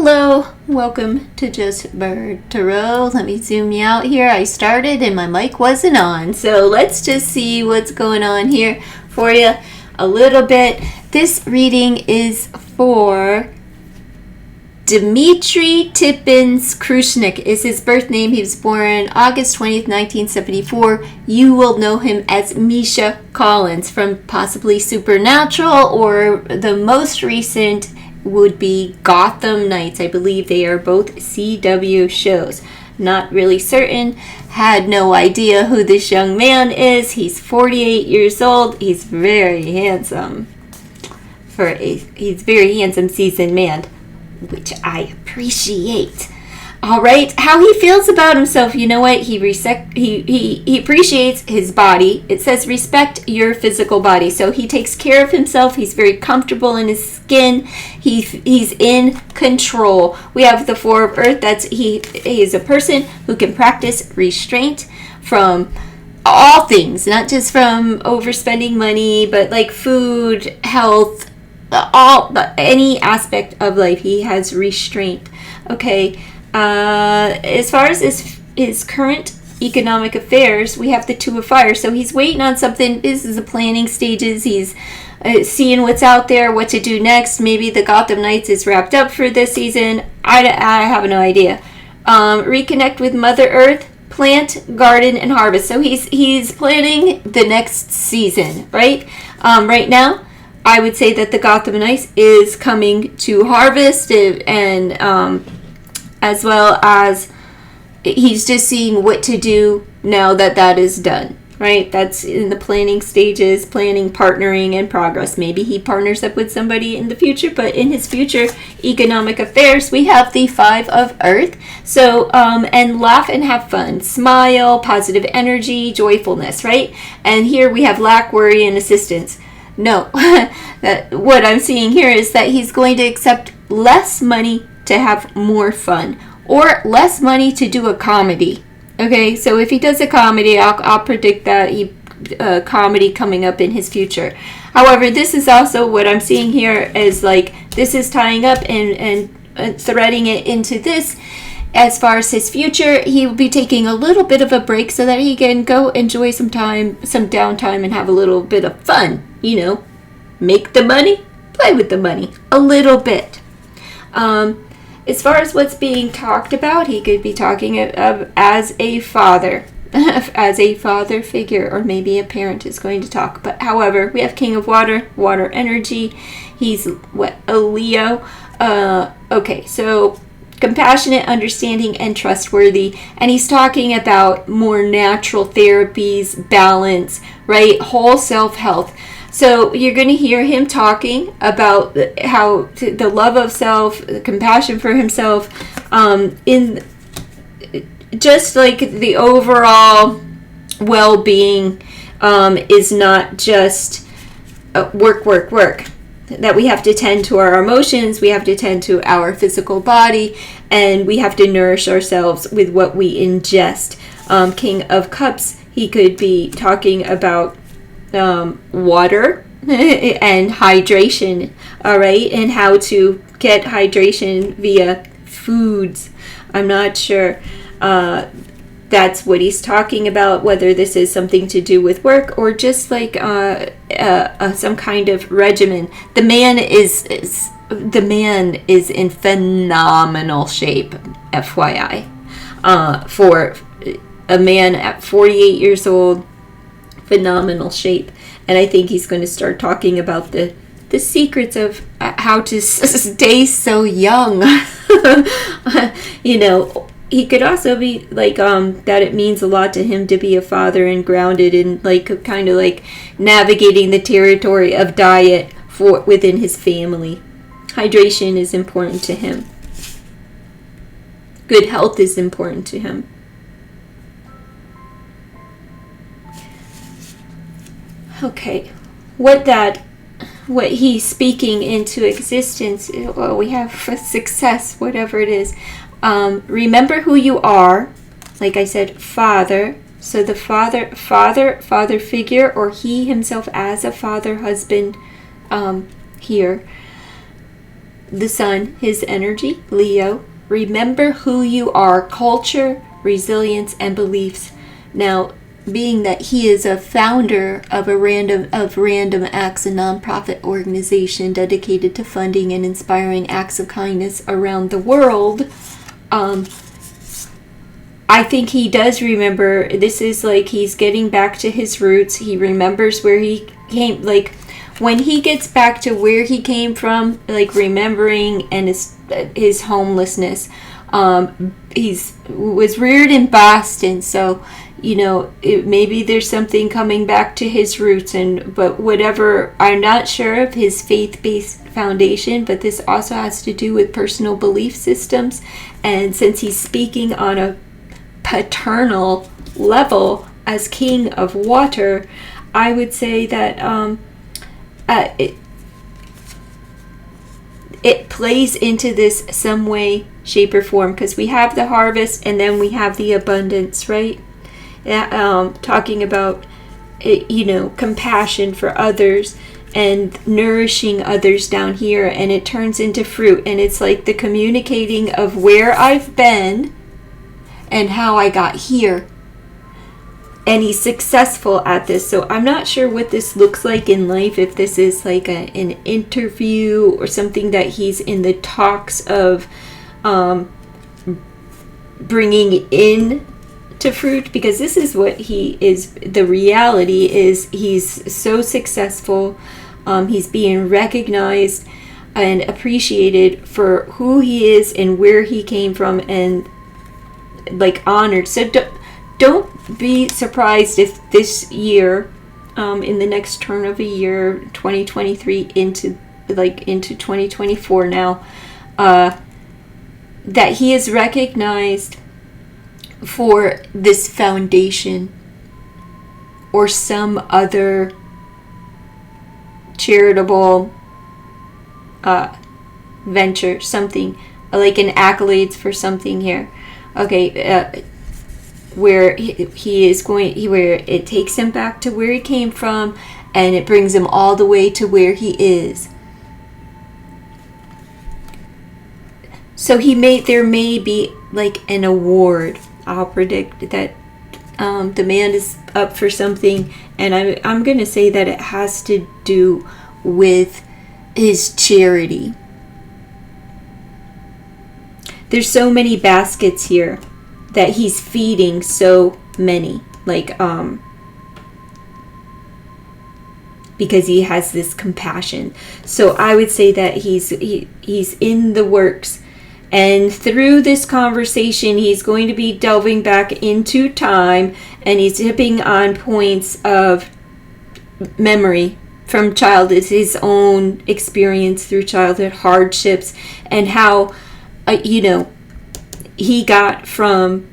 Hello, welcome to Just Bird Tarot. Let me zoom you out here. I started and my mic wasn't on, so let's just see what's going on here for you a little bit. This reading is for Dmitry Tippins-Krushnik is his birth name. He was born August 20th, 1974. You will know him as Misha Collins from possibly Supernatural, or the most recent would be Gotham Knights. I believe they are both CW shows. Not really certain. Had no idea who this young man is. He's 48 years old. He's very handsome. He's very handsome seasoned man, which I appreciate. All right, how he feels about himself. You know what? He appreciates his body. It says respect your physical body. So he takes care of himself. He's very comfortable in his skin. He's in control. We have the Four of Earth. He is a person who can practice restraint from all things, not just from overspending money, but like food, health, any aspect of life. He has restraint. Okay. As far as his current economic affairs, we have the Two of Fire. So he's waiting on something. This is the planning stages. He's seeing what's out there, what to do next. Maybe the Gotham Knights is wrapped up for this season. I have no idea. Reconnect with Mother Earth, plant, garden, and harvest. So he's planning the next season, right? Right now, I would say that the Gotham Knights is coming to harvest and as well as he's just seeing what to do now that is done, right? That's in the planning stages, planning, partnering, and progress. Maybe he partners up with somebody in the future, but in his future economic affairs, we have the Five of Earth. So, and laugh and have fun, smile, positive energy, joyfulness, right? And here we have lack, worry, and assistance. No, what I'm seeing here is that he's going to accept less money to have more fun, or less money to do a comedy. Okay, so if he does a comedy, I'll predict that comedy coming up in his future. However, this is also what I'm seeing here is like this is tying up and threading it into this. As far as his future, he will be taking a little bit of a break so that he can go enjoy some downtime, and have a little bit of fun. You know, make the money, play with the money a little bit. As far as what's being talked about, he could be talking of as a father, as a father figure, or maybe a parent is going to talk. But however, we have King of Water, water energy. He's a Leo. Okay, so compassionate, understanding, and trustworthy. And he's talking about more natural therapies, balance, right? Whole self-health. So you're going to hear him talking about how the love of self, the compassion for himself, in just like the overall well-being is not just work. That we have to tend to our emotions, we have to tend to our physical body, and we have to nourish ourselves with what we ingest. King of Cups, he could be talking about water and hydration, all right, and how to get hydration via foods. I'm not sure that's what he's talking about, whether this is something to do with work or just like some kind of regimen. The man is in phenomenal shape, FYI. For a man at 48 years old, phenomenal shape. And I think he's going to start talking about the secrets of how to stay so young. You know, he could also be like that it means a lot to him to be a father and grounded and like kind of like navigating the territory of diet within his family. Hydration is important to him. Good health is important to him. Okay, what he's speaking into existence, well, we have success, whatever it is. Remember who you are. Like I said, father. So the father figure, or he himself as a father, husband, here. the sun, his energy, Leo. Remember who you are, culture, resilience, and beliefs. Now, being that he is a founder of Random Acts, a nonprofit organization dedicated to funding and inspiring acts of kindness around the world, I think he does remember. This is like he's getting back to his roots. He remembers where he came, like when he gets back to where he came from, like remembering and his homelessness. He's was reared in Boston, so maybe there's something coming back to his roots, but whatever, I'm not sure of his faith-based foundation, but this also has to do with personal belief systems. And since he's speaking on a paternal level as king of water, I would say that it plays into this some way, shape, or form, because we have the harvest and then we have the abundance, right? Talking about compassion for others and nourishing others down here, and it turns into fruit, and it's like the communicating of where I've been and how I got here. And he's successful at this. So I'm not sure what this looks like in life, if this is like an interview or something that he's in the talks of bringing in to fruit, because this is what he is. The reality is he's so successful. He's being recognized and appreciated for who he is and where he came from, and like honored. So don't be surprised if this year, in the next turn of a year, 2023 into 2024 now, that he is recognized for this foundation or some other charitable venture, something like an accolades for something here. Okay, where he is going, where it takes him back to where he came from, and it brings him all the way to where he is. So there may be like an award. I'll predict that the man is up for something, and I'm going to say that it has to do with his charity. There's so many baskets here that he's feeding so many, because he has this compassion. So I would say that he's in the works. And through this conversation, he's going to be delving back into time, and he's hipping on points of memory from childhood, his own experience through childhood hardships, and how, he got from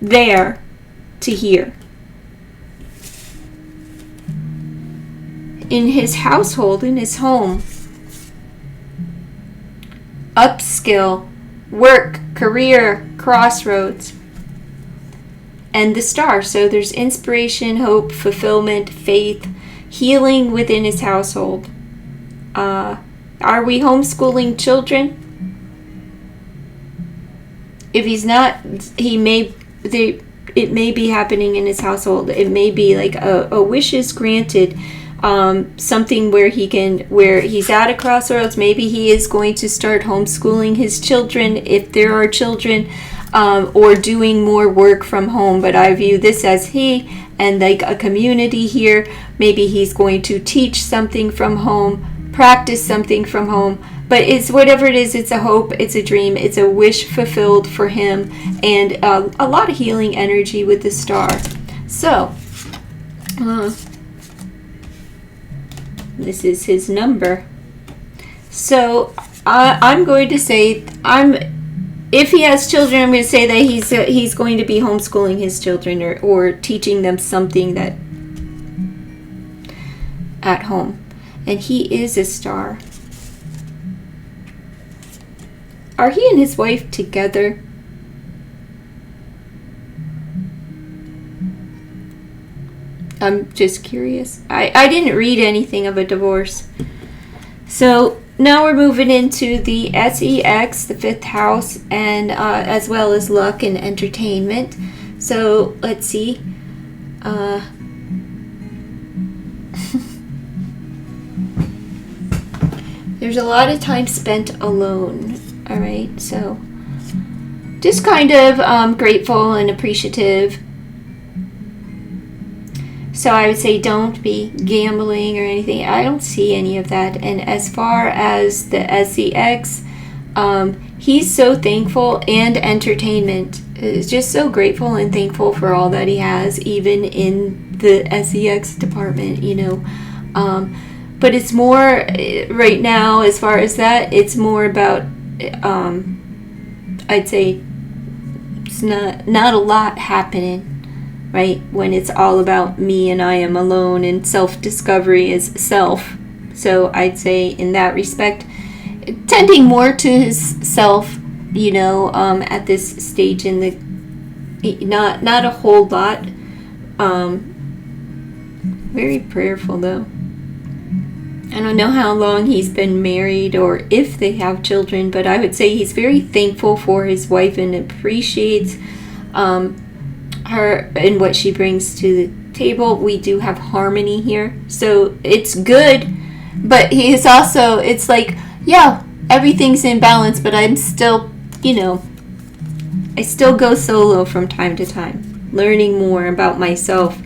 there to here. In his household, in his home, upskill, work, career, crossroads, and the star. So there's inspiration, hope, fulfillment, faith, healing within his household. Are we homeschooling children? If he's not, it may be happening in his household. It may be like a wish is granted. Something where he's at a crossroads. Maybe he is going to start homeschooling his children, if there are children, or doing more work from home. But I view this as he and like a community here. Maybe he's going to teach something from home, practice something from home. But it's whatever it is, it's a hope, it's a dream, it's a wish fulfilled for him, and a lot of healing energy with the star. So, this is his number. So I'm going to say, if he has children, I'm going to say that he's going to be homeschooling his children, or teaching them something that at home. And he is a star. Are he and his wife together? I'm just curious. I didn't read anything of a divorce. So now we're moving into the SEX, the 5th house, and as well as luck and entertainment. So let's see. There's a lot of time spent alone. All right, so just kind of grateful and appreciative. So I would say don't be gambling or anything. I don't see any of that. And as far as the SEX, he's so thankful, and entertainment is just so grateful and thankful for all that he has, even in the SEX department, you know. But it's more right now, as far as that, it's more about, I'd say it's not a lot happening. Right? When it's all about me and I am alone, and self-discovery is self. So I'd say in that respect, tending more to his self, you know, at this stage in the, not a whole lot. Very prayerful though. I don't know how long he's been married or if they have children, but I would say he's very thankful for his wife and appreciates her and what she brings to the table. We do have harmony here, so it's good, but he is also, it's like, yeah, everything's in balance, but I'm still, you know, I still go solo from time to time, learning more about myself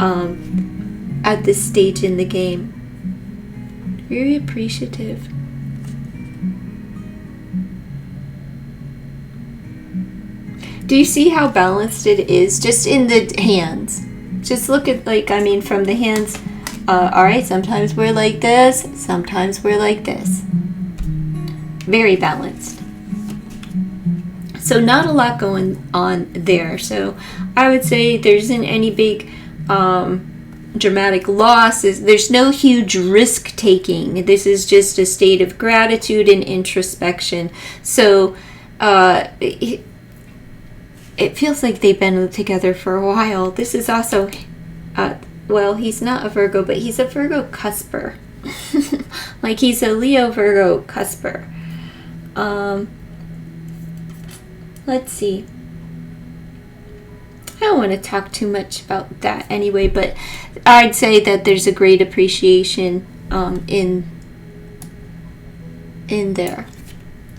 at this stage in the game. Very appreciative. Do you see how balanced it is just in the hands? Just look at, like, I mean, from the hands. All right, sometimes we're like this, sometimes we're like this. Very balanced. So not a lot going on there. So I would say there isn't any big dramatic losses. There's no huge risk taking. This is just a state of gratitude and introspection. So it feels like they've been together for a while. This is also, well, he's not a Virgo, but he's a Virgo cusper. Like he's a Leo Virgo cusper. Let's see. I don't want to talk too much about that anyway, but I'd say that there's a great appreciation in there.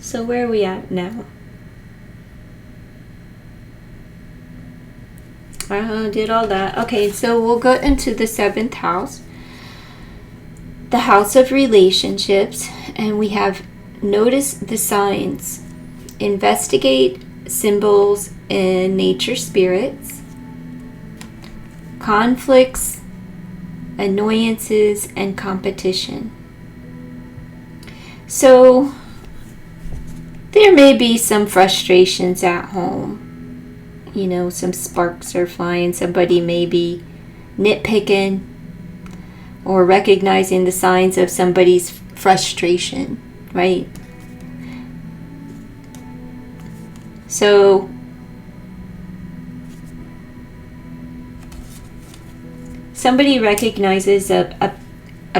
So where are we at now? Did all that. Okay, so we'll go into the 7th house, the house of relationships, and we have notice the signs, investigate symbols and nature spirits, conflicts, annoyances, and competition. So there may be some frustrations at home. You know, some sparks are flying. Somebody may be nitpicking or recognizing the signs of somebody's frustration, right? So somebody recognizes a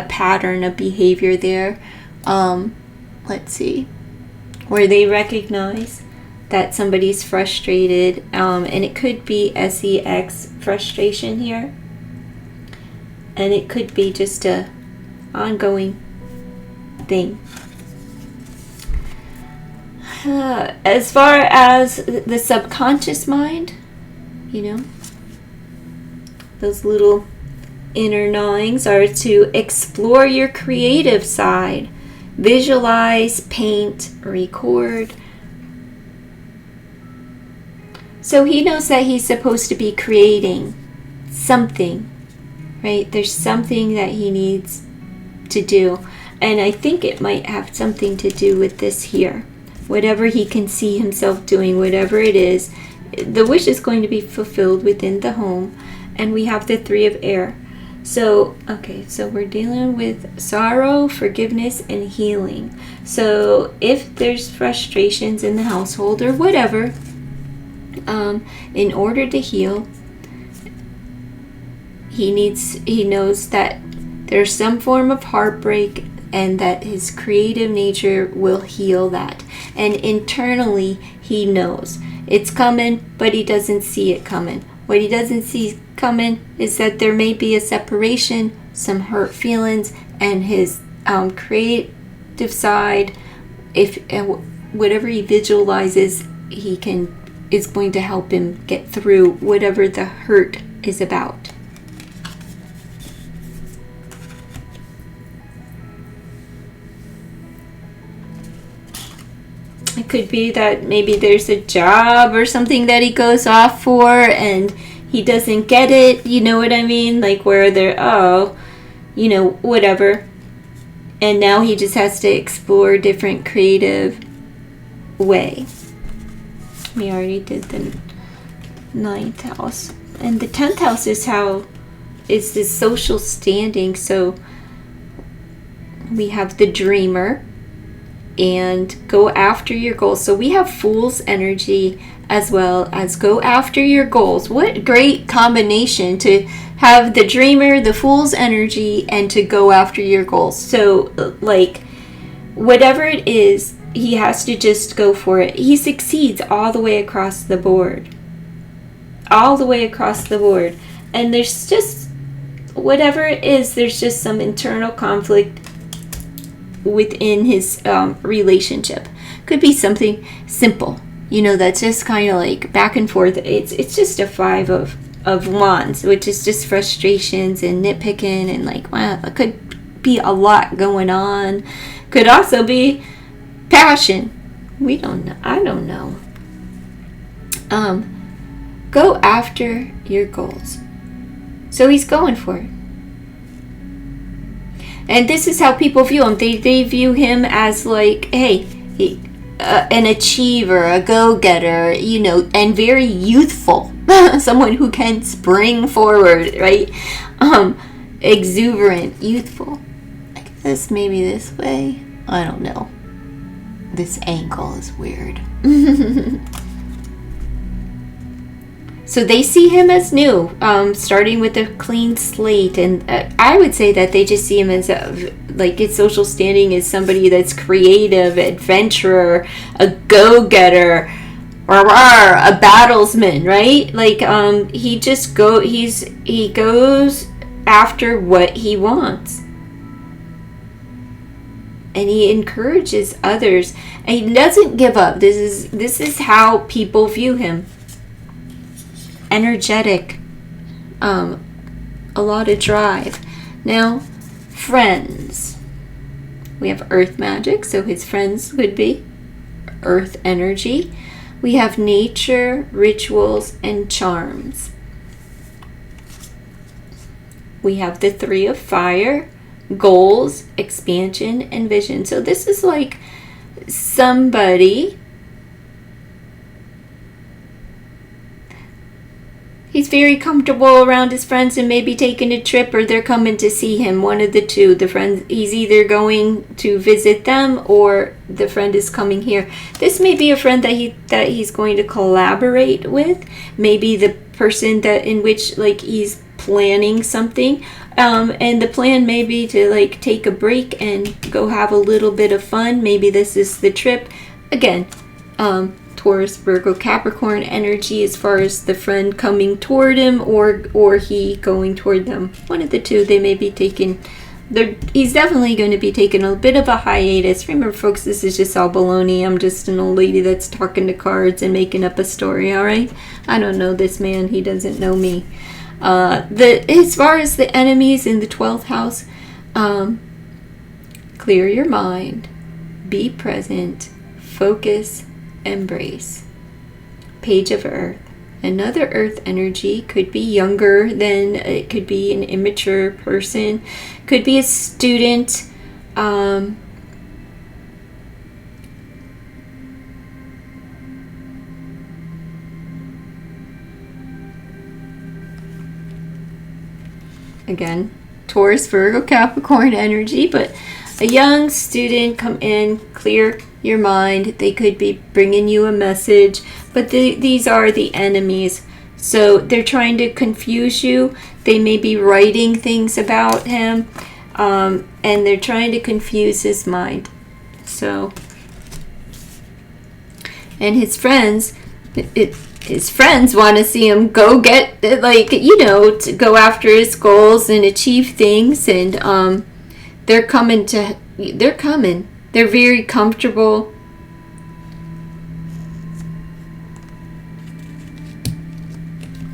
pattern of behavior there. Let's see, where they recognize that somebody's frustrated, and it could be SEX frustration here, and it could be just a ongoing thing. As far as the subconscious mind, you know, those little inner gnawings are to explore your creative side, visualize, paint, record. So he knows that he's supposed to be creating something, right? There's something that he needs to do. And I think it might have something to do with this here. Whatever he can see himself doing, whatever it is, the wish is going to be fulfilled within the home. And we have the 3 of air. So, okay, so we're dealing with sorrow, forgiveness, and healing. So if there's frustrations in the household or whatever, in order to heal, he knows that there's some form of heartbreak and that his creative nature will heal that. And internally, he knows it's coming, but he doesn't see it coming. What he doesn't see coming is that there may be a separation, some hurt feelings, and his creative side, if whatever he visualizes, is going to help him get through whatever the hurt is about. It could be that maybe there's a job or something that he goes off for and he doesn't get it, you know what I mean? Like where they're, whatever. And now he just has to explore a different creative way. We already did the 9th house. And the 10th house is this social standing. So we have the dreamer and go after your goals. So we have Fool's energy as well as go after your goals. What great combination to have the dreamer, the Fool's energy, and to go after your goals. So like whatever it is, he has to just go for it. He succeeds all the way across the board. All the way across the board. And there's just, whatever it is, there's just some internal conflict within his relationship. Could be something simple, that's just kind of like back and forth. It's just a 5 of wands, which is just frustrations and nitpicking and like, wow, it could be a lot going on. Could also be passion. We don't know. I don't know. Go after your goals. So he's going for it. And this is how people view him. They view him as like, hey, an achiever, a go-getter, and very youthful. Someone who can spring forward, right? Exuberant, youthful. I guess maybe this way. I don't know. This angle is weird. So they see him as new, starting with a clean slate. And I would say that they just see him as his social standing is somebody that's creative, adventurer, a go-getter, or a battlesman, right? Like he goes after what he wants. And he encourages others. And he doesn't give up. This is how people view him. Energetic, a lot of drive. Now, friends. We have earth magic, so his friends would be earth energy. We have nature, rituals, and charms. We have the 3 of fire, goals, expansion, and vision. So this is like somebody. He's very comfortable around his friends and maybe taking a trip or they're coming to see him. One of the two. The friends, he's either going to visit them or the friend is coming here. This may be a friend that he's going to collaborate with. Maybe the person that in which like he's planning something. And the plan may be to like take a break and go have a little bit of fun. Maybe this is the trip. Again, Taurus, Virgo, Capricorn energy as far as the friend coming toward him or he going toward them. One of the two. They may be taking, he's definitely going to be taking a bit of a hiatus. Remember, folks, this is just all baloney. I'm just an old lady that's talking to cards and making up a story, all right? I don't know this man. He doesn't know me. As far as the enemies in the 12th house, clear your mind, be present, focus, embrace. Page of Earth. Another earth energy could be younger than, it could be an immature person, could be a student. Again, Taurus, Virgo, Capricorn energy, but a young student come in, clear your mind. They could be bringing you a message, but these are the enemies. So they're trying to confuse you. They may be writing things about him. and they're trying to confuse his mind. So, and his friends, his friends want to see him go get, like, you know, to go after his goals and achieve things, and they're coming. They're very comfortable.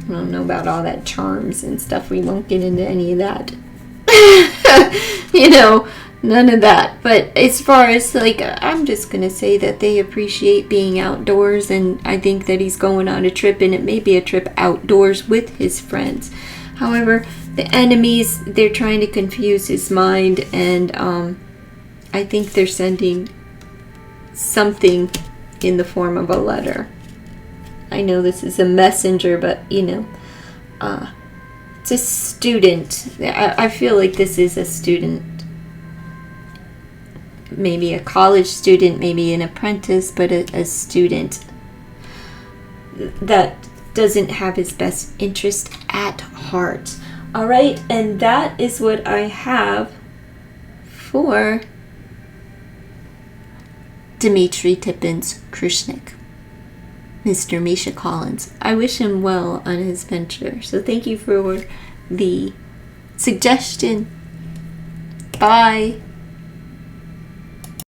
I don't know about all that charms and stuff. We won't get into any of that. You know, none of that. But as far as, like, I'm just going to say that they appreciate being outdoors, and I think that he's going on a trip, and it may be a trip outdoors with his friends. However, the enemies, they're trying to confuse his mind, and I think they're sending something in the form of a letter. I know this is a messenger, but, you know, it's a student. I feel like this is a student. Maybe a college student, maybe an apprentice, but a student that doesn't have his best interest at heart. All right, and that is what I have for Dmitri Tippin's Krishnik, Mr. Misha Collins. I wish him well on his venture. So thank you for the suggestion. Bye.